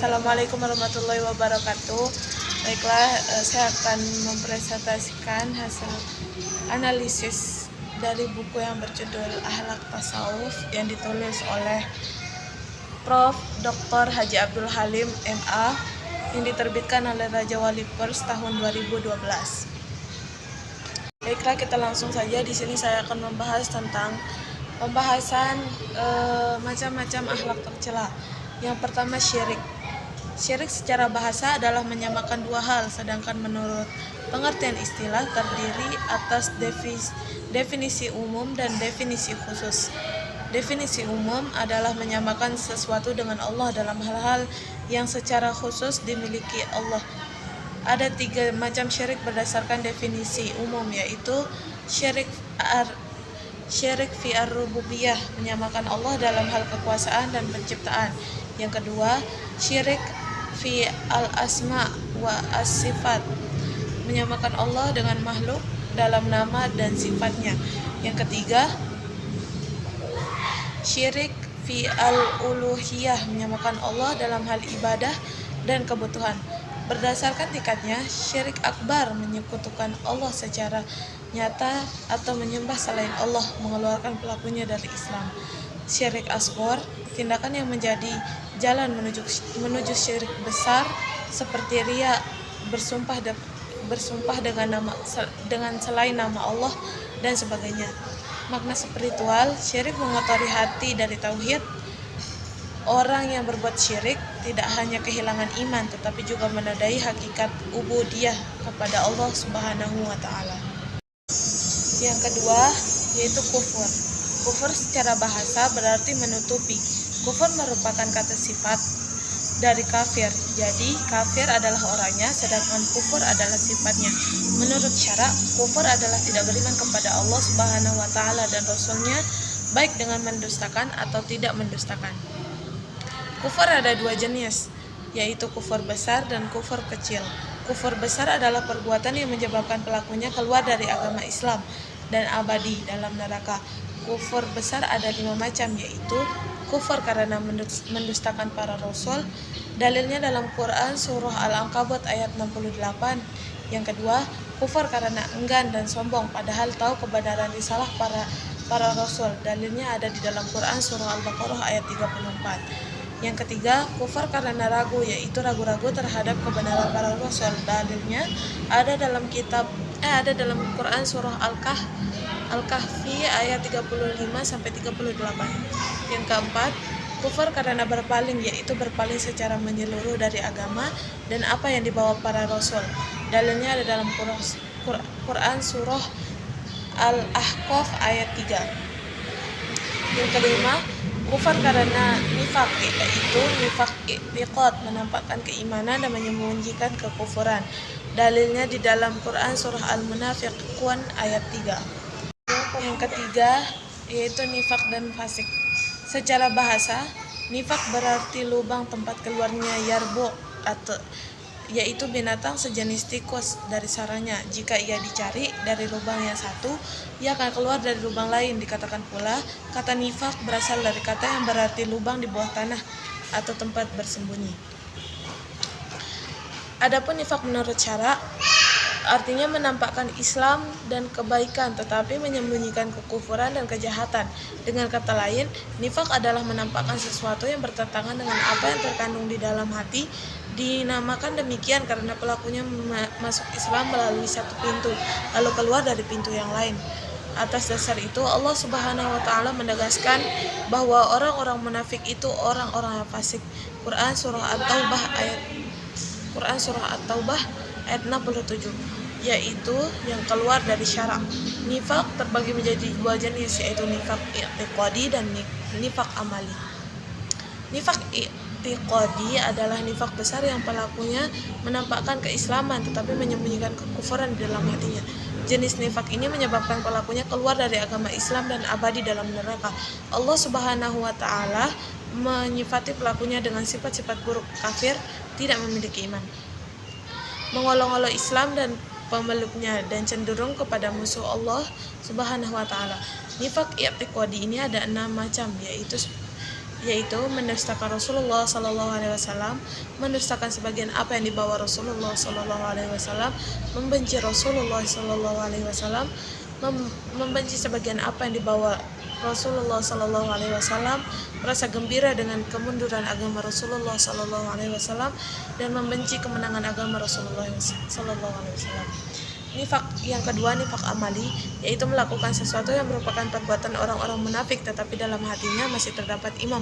Assalamualaikum warahmatullahi wabarakatuh. Baiklah, saya akan mempresentasikan hasil analisis dari buku yang berjudul Akhlak Tasawuf yang ditulis oleh Prof. Dr. Haji Abdul Halim MA yang diterbitkan oleh Raja Wali Pers tahun 2012. Baiklah, kita langsung saja. Di sini saya akan membahas tentang pembahasan macam-macam akhlak tercela. Yang pertama, syirik. Syirik secara bahasa adalah menyamakan dua hal, sedangkan menurut pengertian istilah terdiri atas definisi umum dan definisi khusus. Definisi umum adalah menyamakan sesuatu dengan Allah dalam hal-hal yang secara khusus dimiliki Allah. Ada 3 macam syirik berdasarkan definisi umum, yaitu syirik fi ar-rububiyah, menyamakan Allah dalam hal kekuasaan dan penciptaan. Yang kedua, syirik fi al-asma wa as-sifat, menyamakan Allah dengan makhluk dalam nama dan sifatnya. Yang ketiga, syirik fi al-uluhiyah, menyamakan Allah dalam hal ibadah dan kebutuhan. Berdasarkan tingkatnya, syirik akbar menyekutukan Allah secara nyata atau menyembah selain Allah, mengeluarkan pelakunya dari Islam. Syirik asghar, tindakan yang menjadi jalan menuju syirik besar seperti riya, bersumpah dengan selain nama Allah dan sebagainya. Makna spiritual, syirik mengotori hati dari tauhid. Orang yang berbuat syirik tidak hanya kehilangan iman, tetapi juga menodai hakikat ubudiyah kepada Allah Subhanahu wa Ta'ala. Yang kedua, yaitu kufur. Kufur secara bahasa berarti menutupi. Kufur merupakan kata sifat dari kafir. Jadi, kafir adalah orangnya, sedangkan kufur adalah sifatnya. Menurut syarak, kufur adalah tidak beriman kepada Allah Subhanahu wa Ta'ala dan Rasul-Nya, baik dengan mendustakan atau tidak mendustakan. Kufur ada 2 jenis, yaitu kufur besar dan kufur kecil. Kufur besar adalah perbuatan yang menyebabkan pelakunya keluar dari agama Islam dan abadi dalam neraka. Kufur besar ada 5 macam, yaitu kufur karena mendustakan para rasul. Dalilnya dalam Quran surah Al-Ankabut ayat 68. Yang kedua, kufur karena enggan dan sombong padahal tahu kebenaran risalah para rasul. Dalilnya ada di dalam Quran surah Al-Baqarah ayat 34. Yang ketiga, kufur karena ragu, yaitu ragu-ragu terhadap kebenaran para rasul. Dalilnya ada dalam Quran surah Al-Kahfi ayat 35 sampai 38. Yang keempat, kufur karena berpaling, yaitu berpaling secara menyeluruh dari agama dan apa yang dibawa para rasul. Dalilnya ada dalam Quran surah Al-Ahqaf ayat 3. Yang kelima, kufur karena nifak, yaitu nifak i'tiqad, menampakkan keimanan dan menyembunyikan kekufuran. Dalilnya di dalam Quran surah Al-Munafiqun ayat 3. Yang ketiga, yaitu nifak dan fasik. Secara bahasa, nifak berarti lubang tempat keluarnya yarbu, yaitu binatang sejenis tikus dari sarangnya. Jika ia dicari dari lubang yang satu, ia akan keluar dari lubang lain. Dikatakan pula, kata nifak berasal dari kata yang berarti lubang di bawah tanah atau tempat bersembunyi. Adapun nifak menurut syarak, artinya menampakkan Islam dan kebaikan tetapi menyembunyikan kekufuran dan kejahatan. Dengan kata lain, nifak adalah menampakkan sesuatu yang bertentangan dengan apa yang terkandung di dalam hati. Dinamakan demikian karena pelakunya masuk Islam melalui satu pintu, lalu keluar dari pintu yang lain. Atas dasar itu, Allah Subhanahu wa Ta'ala menegaskan bahwa orang-orang munafik itu orang-orang yang fasik. Quran surah At-Taubah ayat 67, yaitu yang keluar dari syarak. Nifak terbagi menjadi 2 jenis, yaitu nifak i'tiqadi dan nifak amali. Nifak i'tiqadi adalah nifak besar yang pelakunya menampakkan keislaman tetapi menyembunyikan kekufuran di dalam hatinya. Jenis nifak ini menyebabkan pelakunya keluar dari agama Islam dan abadi dalam neraka. Allah Subhanahu wa Ta'ala menyifati pelakunya dengan sifat-sifat buruk, kafir, tidak memiliki iman, mengolok-olok Islam dan pemeluknya, dan cenderung kepada musuh Allah Subhanahu wa Ta'ala. Nifak i'tiqadi ini ada 6 macam, yaitu mendustakan Rasulullah SAW, mendustakan sebagian apa yang dibawa Rasulullah SAW, membenci Rasulullah SAW, membenci sebagian apa yang dibawa Rasulullah SAW, merasa gembira dengan kemunduran agama Rasulullah SAW, dan membenci kemenangan agama Rasulullah SAW. Nifak yang kedua, nifak amali, yaitu melakukan sesuatu yang merupakan perbuatan orang-orang munafik tetapi dalam hatinya masih terdapat iman.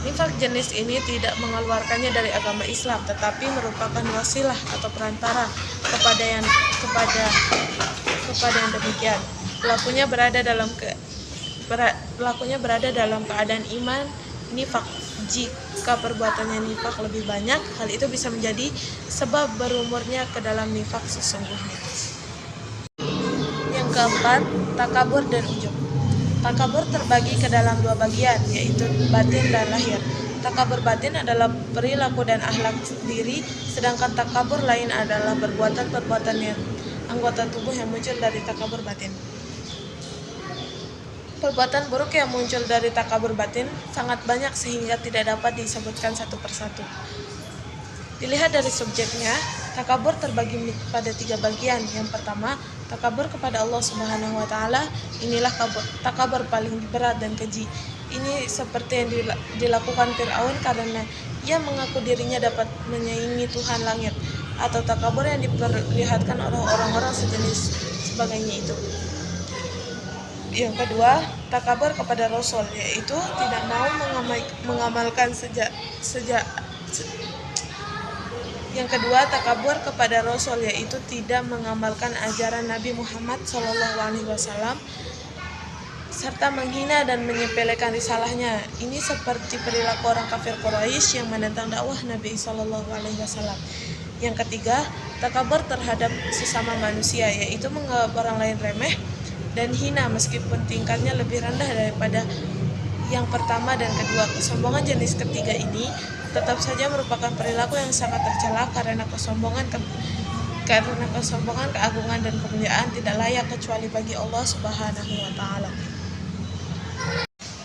Nifak jenis ini tidak mengeluarkannya dari agama Islam tetapi merupakan wasilah atau perantara kepada yang demikian. Pelakunya berada dalam keadaan iman nifak. Jika perbuatannya nifak lebih banyak, hal itu bisa menjadi sebab berumurnya ke dalam nifak sesungguhnya. Yang keempat, takabur dan ujub. Takabur terbagi ke dalam dua bagian, yaitu batin dan lahir. Takabur batin adalah perilaku dan akhlak diri, sedangkan takabur lain adalah perbuatan-perbuatan yang anggota tubuh yang muncul dari takabur batin. Perbuatan buruk yang muncul dari takabur batin sangat banyak sehingga tidak dapat disebutkan satu persatu. Dilihat dari subjeknya, takabur terbagi pada 3 bagian. Yang pertama, takabur kepada Allah Subhanahu wa taala. Inilah takabur paling berat dan keji. Ini seperti yang dilakukan Fir'aun karena ia mengaku dirinya dapat menyaingi Tuhan langit, atau takabur yang diperlihatkan oleh orang-orang sejenis sebagainya itu. Yang kedua, takabur kepada Rasul, yaitu tidak mau mengamalkan Yang kedua, takabur kepada Rasul, yaitu tidak mengamalkan ajaran Nabi Muhammad SAW serta menghina dan menyepelekan risalahnya. Ini seperti perilaku orang kafir Quraisy yang menentang dakwah Nabi SAW. Yang ketiga, takabur terhadap sesama manusia, yaitu menganggap orang lain remeh dan hina meskipun tingkatnya lebih rendah daripada yang pertama dan kedua. Kesombongan jenis ketiga ini tetap saja merupakan perilaku yang sangat tercela karena kesombongan, keagungan dan kemuliaan tidak layak kecuali bagi Allah Subhanahu wa taala.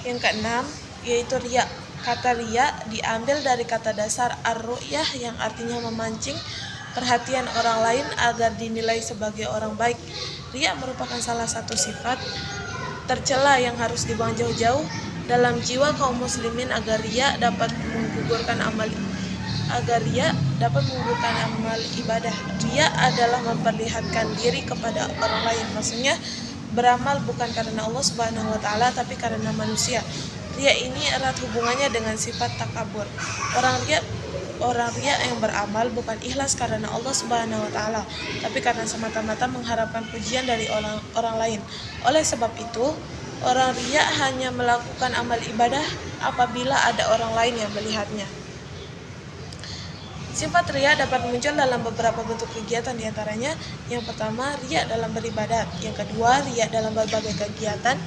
Yang keenam, yaitu riya. Kata riya diambil dari kata dasar ar-ru'yah yang artinya memancing perhatian orang lain agar dinilai sebagai orang baik. Riya merupakan salah satu sifat tercela yang harus dibuang jauh-jauh dalam jiwa kaum muslimin agar riya dapat menggugurkan amal ibadah. Riya adalah memperlihatkan diri kepada orang lain, maksudnya beramal bukan karena Allah Subhanahu wa taala tapi karena manusia. Riya ini erat hubungannya dengan sifat takabur. Orang riya yang beramal bukan ikhlas karena Allah Subhanahu wa taala, tapi karena semata-mata mengharapkan pujian dari orang lain. Oleh sebab itu, orang riya hanya melakukan amal ibadah apabila ada orang lain yang melihatnya. Sifat riya dapat muncul dalam beberapa bentuk kegiatan, diantaranya yang pertama riya dalam beribadat, yang kedua riya dalam berbagai kegiatan,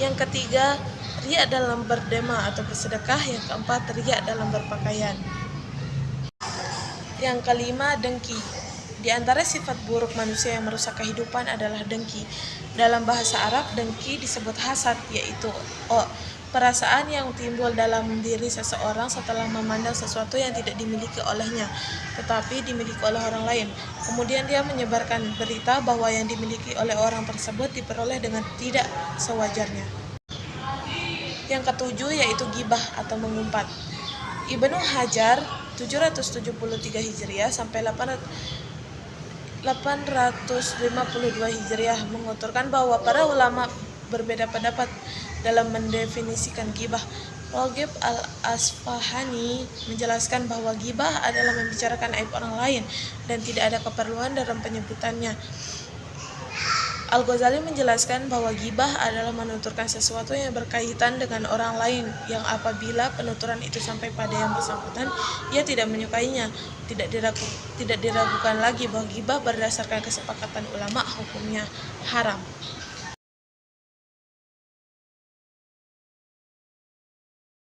yang ketiga riya dalam berdema atau bersedekah, yang keempat riya dalam berpakaian. Yang kelima, dengki. Di antara sifat buruk manusia yang merusak kehidupan adalah dengki. Dalam bahasa Arab, dengki disebut hasad, yaitu perasaan yang timbul dalam diri seseorang setelah memandang sesuatu yang tidak dimiliki olehnya, tetapi dimiliki oleh orang lain. Kemudian dia menyebarkan berita bahwa yang dimiliki oleh orang tersebut diperoleh dengan tidak sewajarnya. Yang ketujuh, yaitu ghibah atau mengumpat. Ibnu Hajar 773 Hijriah sampai 852 Hijriah menguturkan bahwa para ulama berbeda pendapat dalam mendefinisikan ghibah. Raghib al-Asfahani menjelaskan bahwa ghibah adalah membicarakan aib orang lain dan tidak ada keperluan dalam penyebutannya. Al-Ghazali menjelaskan bahwa ghibah adalah menuturkan sesuatu yang berkaitan dengan orang lain yang apabila penuturan itu sampai pada yang bersangkutan, ia tidak menyukainya. Tidak diragukan lagi bahwa ghibah berdasarkan kesepakatan ulama hukumnya haram.